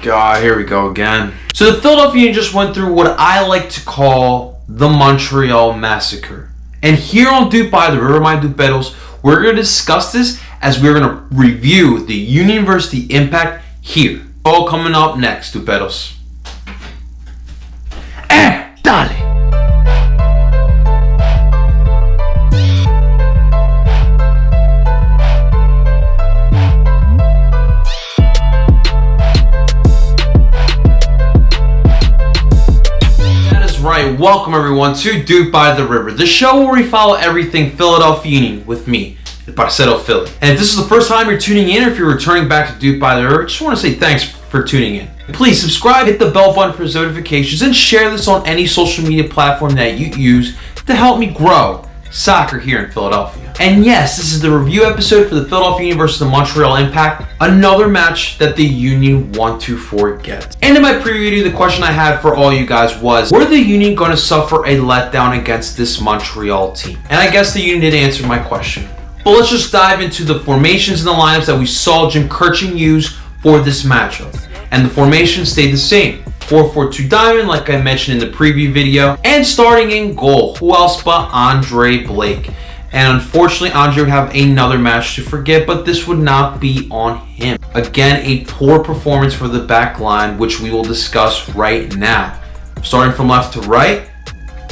God, here we go again. So the Philadelphia Union just went through what I like to call the Montreal Massacre. And here on DOOP By The River, my Dooperos, we're going to discuss this as we're going to review the Union versus the Impact here. All coming up next, Dooperos. Dale! Right, welcome everyone to DOOP By The River, the show where we follow everything Philadelphia Union with me, Parcero Philly. And if this is the first time you're tuning in, or if you're returning back to DOOP By The River, I just want to say thanks for tuning in. Please subscribe, hit the bell button for notifications, and share this on any social media platform that you use to help me grow soccer here in Philadelphia. And yes, this is the review episode for the Philadelphia Union versus the Montreal Impact, another match that the Union want to forget. And in my preview, the question I had for all you guys was, were the Union going to suffer a letdown against this Montreal team? And I guess the Union did answer my question. But let's just dive into the formations and the lineups that we saw Jim Kirchin use for this matchup. And the formation stayed the same. 4-4-2 diamond, like I mentioned in the preview video. And starting in goal, who else but Andre Blake? And unfortunately, Andre would have another match to forget, but this would not be on him. Again, a poor performance for the back line, which we will discuss right now. Starting from left to right,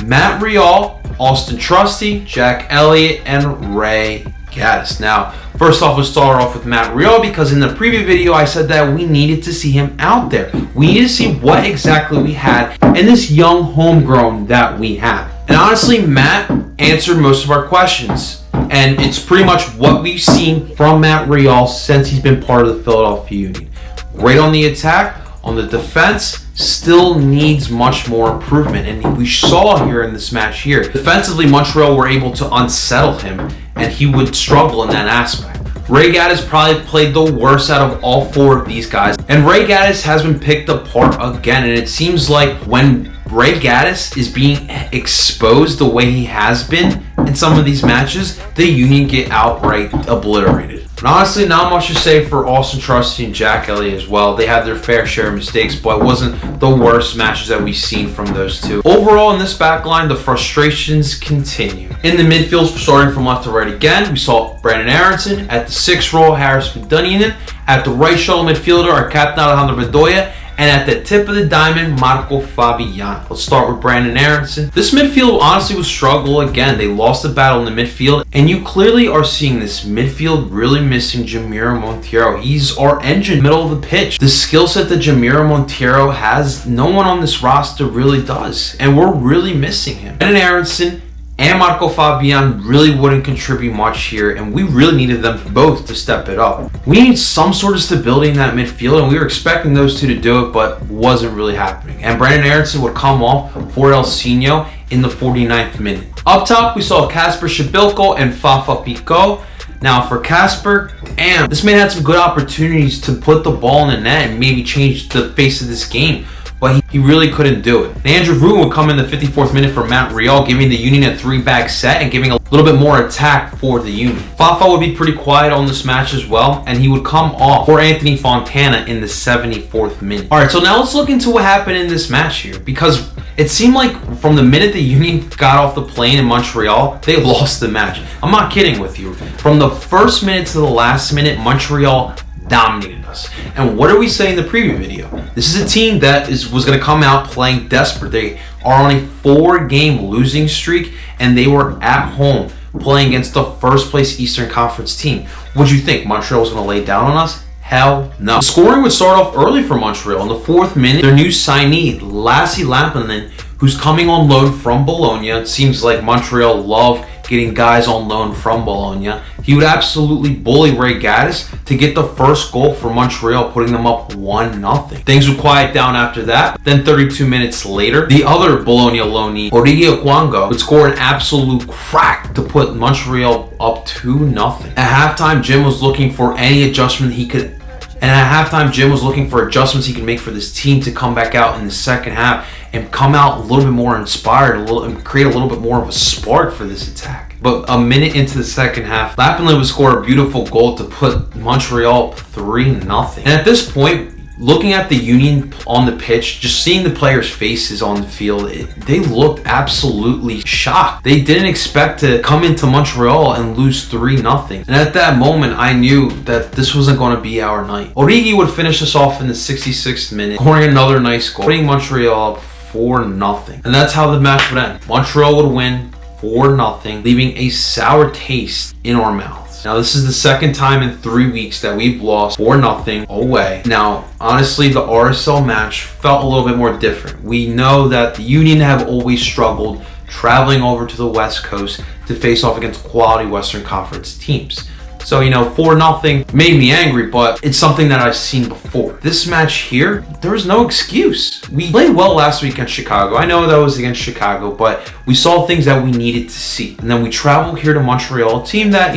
Matt Real, Austin Trusty, Jack Elliott, and Ray Gaddis. Now, first off, we'll start off with Matt Real because in the preview video, I said that we needed to see him out there. We needed to see what exactly we had in this young homegrown that we have. And honestly, Matt answered most of our questions. And it's pretty much what we've seen from Matt Real since he's been part of the Philadelphia Union. Great on the attack. On the defense, still needs much more improvement. And we saw here in this match here, defensively, Montreal were able to unsettle him, and he would struggle in that aspect. Ray Gaddis probably played the worst out of all four of these guys. And Ray Gaddis has been picked apart again. And it seems like when Ray Gaddis is being exposed the way he has been in some of these matches, the Union get outright obliterated. And honestly, not much to say for Austin Trusty and Jack Elliott as well. They had their fair share of mistakes, but it wasn't the worst matches that we've seen from those two. Overall, in this back line, the frustrations continue. In the midfield, starting from left to right again, we saw Brandon Aronson. At the 6th role, Harris Beduninen. At the right shuttle midfielder, our captain Alejandro Bedoya. And at the tip of the diamond, Marco Fabian. Let's start with Brandon Aronson. This midfield honestly was struggle again. They lost the battle in the midfield. And you clearly are seeing this midfield really missing Jamiro Monteiro. He's our engine, middle of the pitch. The skill set that Jamiro Monteiro has, no one on this roster really does. And we're really missing him. Brandon Aronson and Marco Fabian really wouldn't contribute much here, and we really needed them both to step it up. We need some sort of stability in that midfield, and we were expecting those two to do it, but wasn't really happening. And Brandon Aronson would come off for El Sino in the 49th minute. Up top, we saw Kasper Shabilko and Fafa Pico. Now for Kasper, damn, this man had some good opportunities to put the ball in the net and maybe change the face of this game, but he really couldn't do it. And Andrew Ruben would come in the 54th minute for Matt Real, giving the Union a 3-back set and giving a little bit more attack for the Union. Fafa would be pretty quiet on this match as well, and he would come off for Anthony Fontana in the 74th minute. Alright, so now let's look into what happened in this match here, because it seemed like from the minute the Union got off the plane in Montreal, they lost the match. I'm not kidding with you. From the first minute to the last minute, Montreal dominated us. And what are we saying in the preview video? This is a team that was going to come out playing desperate. They are on a 4-game losing streak, and they were at home playing against the first place Eastern Conference team. What do you think? Montreal was going to lay down on us? Hell no. The scoring would start off early for Montreal. In the 4th minute, their new signee, Lassi Lampinen, who's coming on loan from Bologna. It seems like Montreal love getting guys on loan from Bologna. He would absolutely bully Ray Gaddis to get the first goal for Montreal, putting them up 1-0. Things would quiet down after that. Then 32 minutes later, the other Bologna loanee, Origi Okwango, would score an absolute crack to put Montreal up 2-0. At halftime, Jim was looking for any adjustment he could. And at halftime, Jim was looking for adjustments he could make for this team to come back out in the second half and come out a little bit more inspired, and create a little bit more of a spark for this attack. But a minute into the second half, Lampinen would score a beautiful goal to put Montreal up 3-0. And at this point, looking at the Union on the pitch, just seeing the players' faces on the field, they looked absolutely shocked. They didn't expect to come into Montreal and lose 3-0. And at that moment, I knew that this wasn't going to be our night. Origi would finish us off in the 66th minute, scoring another nice goal, putting Montreal up 4-0. And that's how the match would end. Montreal would win 4-0, leaving a sour taste in our mouths. Now, this is the second time in 3 weeks that we've lost 4-0 away. Now, honestly, the RSL match felt a little bit more different. We know that the Union have always struggled traveling over to the West Coast to face off against quality Western Conference teams. So, 4-0 made me angry, but it's something that I've seen before. This match here, there was no excuse. We played well last week against Chicago. I know that was against Chicago, but we saw things that we needed to see. And then we travel here to Montreal, a team that,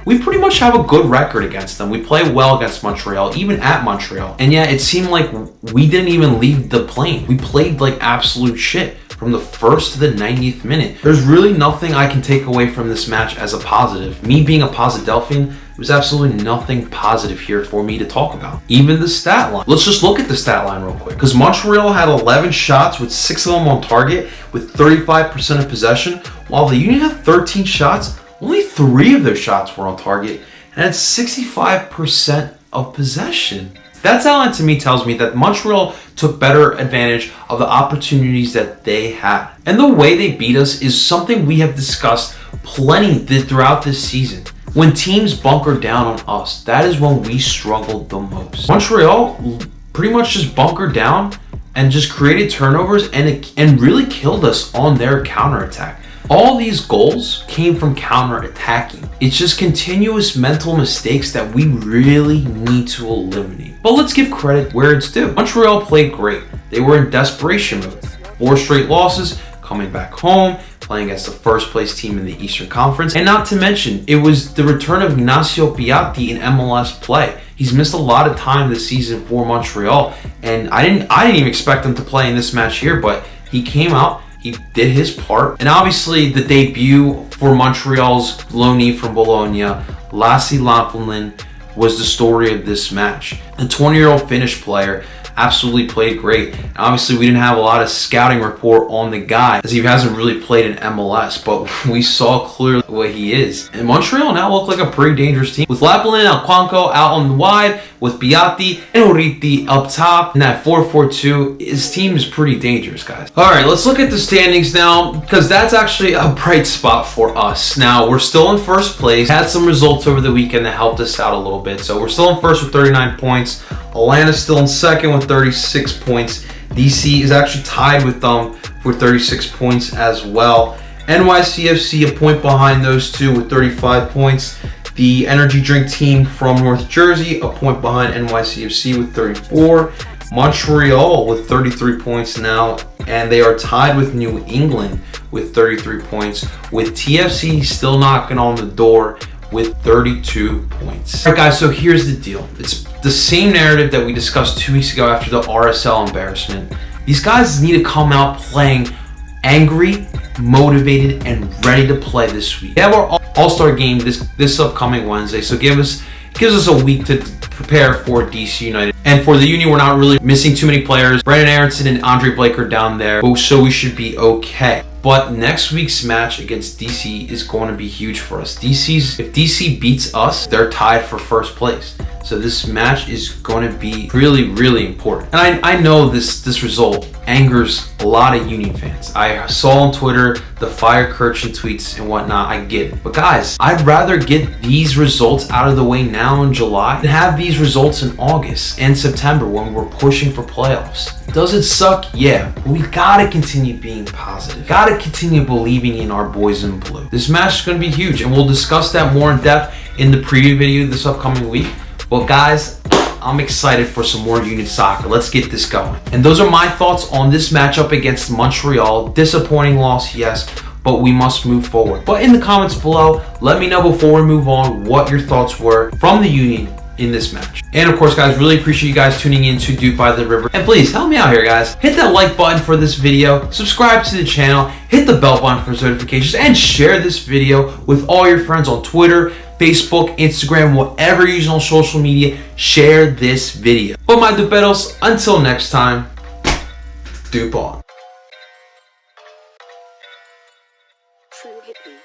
we pretty much have a good record against them. We play well against Montreal, even at Montreal. And yet it seemed like we didn't even leave the plane. We played like absolute shit from the first to the 90th minute. There's really nothing I can take away from this match as a positive. Me being a Posidelphian, there was absolutely nothing positive here for me to talk about. Even the stat line. Let's just look at the stat line real quick. Because Montreal had 11 shots with 6 of them on target with 35% of possession, while the Union had 13 shots, only 3 of their shots were on target, and had 65% of possession. That stat line to me tells me that Montreal took better advantage of the opportunities that they had. And the way they beat us is something we have discussed plenty throughout this season. When teams bunker down on us, that is when we struggled the most. Montreal pretty much just bunkered down and just created turnovers and really killed us on their counterattack. All these goals came from counter-attacking. It's just continuous mental mistakes that we really need to eliminate. But let's give credit where it's due. Montreal played great. They were in desperation mode. 4 straight losses, coming back home, playing against the first place team in the Eastern Conference. And not to mention, it was the return of Ignacio Piatti in MLS play. He's missed a lot of time this season for Montreal, and I didn't even expect him to play in this match here, but he came out. He did his part. And obviously the debut for Montreal's loanee from Bologna, Lassi Lampinen, was the story of this match. The 20-year-old Finnish player absolutely played great. And obviously we didn't have a lot of scouting report on the guy as he hasn't really played in MLS, but we saw clearly what he is. And Montreal now look like a pretty dangerous team. With Lampinen and Alquanco out on the wide, with Piatti and Origi up top, and that 4-4-2, his team is pretty dangerous, guys. All right, let's look at the standings now, because that's actually a bright spot for us. Now, we're still in first place. Had some results over the weekend that helped us out a little bit. So we're still in first with 39 points. Atlanta's still in second with 36 points. DC is actually tied with them for 36 points as well. NYCFC a point behind those two with 35 points. The energy drink team from North Jersey a point behind NYCFC with 34. Montreal with 33 points now, and they are tied with New England with 33 points, with TFC still knocking on the door with 32 points. All right, guys, so here's the deal. It's the same narrative that we discussed 2 weeks ago after the RSL embarrassment. These guys need to come out playing angry, motivated, and ready to play this week. We have our All-Star game this upcoming Wednesday, so gives us a week to prepare for DC United. And for the Union, we're not really missing too many players. Brandon Aronson and Andre Blake are down there, so we should be okay. But next week's match against DC is going to be huge for us. If DC beats us, they're tied for first place. So this match is going to be really, really important. And I know this result angers a lot of Union fans. I saw on Twitter the Fire Kirchen tweets and whatnot. I get it. But guys, I'd rather get these results out of the way now in July than have these results in August and September when we're pushing for playoffs. Does it suck? Yeah. But we gotta continue being positive. Gotta continue believing in our boys in blue. This match is gonna be huge, and we'll discuss that more in depth in the preview video this upcoming week. Well, guys, I'm excited for some more Union soccer. Let's get this going. And those are my thoughts on this matchup against Montreal. Disappointing loss, yes, but we must move forward. But in the comments below, let me know before we move on what your thoughts were from the Union in this match. And of course, guys, really appreciate you guys tuning in to DOOP By The River. And please help me out here, guys. Hit that like button for this video, subscribe to the channel, hit the bell button for notifications, and share this video with all your friends on Twitter, Facebook, Instagram, whatever you're using on social media, share this video. But my duperos, until next time, Doop on. True hippie.